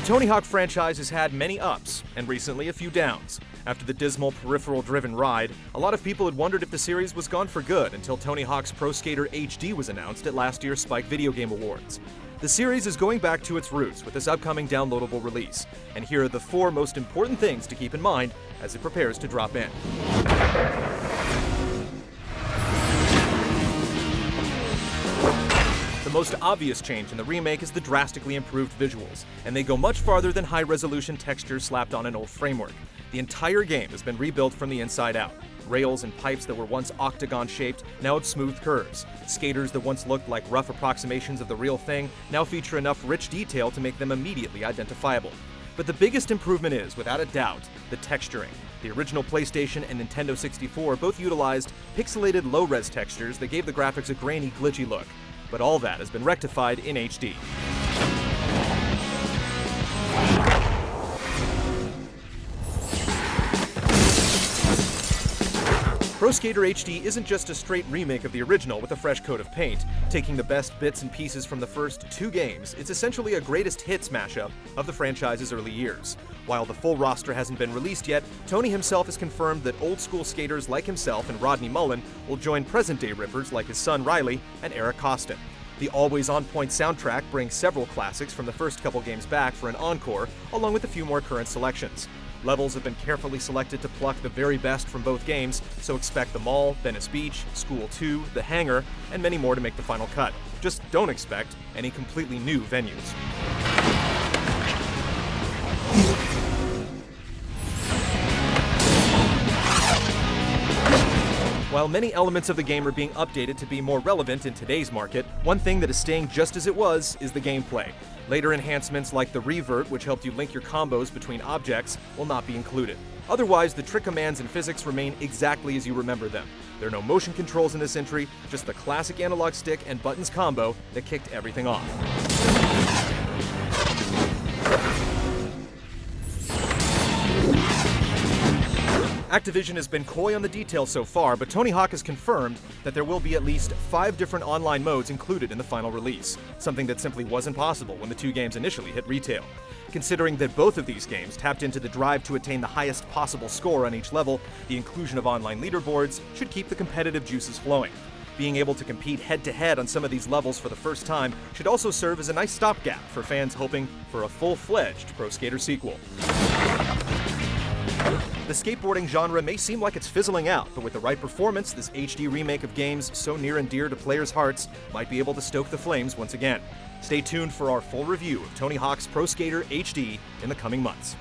Tony Hawk franchise has had many ups, and recently a few downs. After the dismal peripheral-driven ride, a lot of people had wondered if the series was gone for good until Tony Hawk's Pro Skater HD was announced at last year's Spike Video Game Awards. The series is going back to its roots with this upcoming downloadable release, and here are the 4 most important things to keep in mind as it prepares to drop in. The most obvious change in the remake is the drastically improved visuals, and they go much farther than high-resolution textures slapped on an old framework. The entire game has been rebuilt from the inside out. Rails and pipes that were once octagon-shaped now have smooth curves. Skaters that once looked like rough approximations of the real thing now feature enough rich detail to make them immediately identifiable. But the biggest improvement is, without a doubt, the texturing. The original PlayStation and Nintendo 64 both utilized pixelated low-res textures that gave the graphics a grainy, glitchy look. But all that has been rectified in HD. Pro Skater HD isn't just a straight remake of the original with a fresh coat of paint. Taking the best bits and pieces from the first 2 games, it's essentially a greatest hits mashup of the franchise's early years. While the full roster hasn't been released yet, Tony himself has confirmed that old-school skaters like himself and Rodney Mullen will join present-day rippers like his son Riley and Eric Costin. The always-on-point soundtrack brings several classics from the first couple games back for an encore, along with a few more current selections. Levels have been carefully selected to pluck the very best from both games, so expect the Mall, Venice Beach, School 2, The Hangar, and many more to make the final cut. Just don't expect any completely new venues. While many elements of the game are being updated to be more relevant in today's market, one thing that is staying just as it was is the gameplay. Later enhancements like the Revert, which helped you link your combos between objects, will not be included. Otherwise, the trick commands and physics remain exactly as you remember them. There are no motion controls in this entry, just the classic analog stick and buttons combo that kicked everything off. Activision has been coy on the details so far, but Tony Hawk has confirmed that there will be at least 5 different online modes included in the final release, something that simply wasn't possible when the 2 games initially hit retail. Considering that both of these games tapped into the drive to attain the highest possible score on each level, the inclusion of online leaderboards should keep the competitive juices flowing. Being able to compete head-to-head on some of these levels for the first time should also serve as a nice stopgap for fans hoping for a full-fledged Pro Skater sequel. The skateboarding genre may seem like it's fizzling out, but with the right performance, this HD remake of games so near and dear to players' hearts might be able to stoke the flames once again. Stay tuned for our full review of Tony Hawk's Pro Skater HD in the coming months.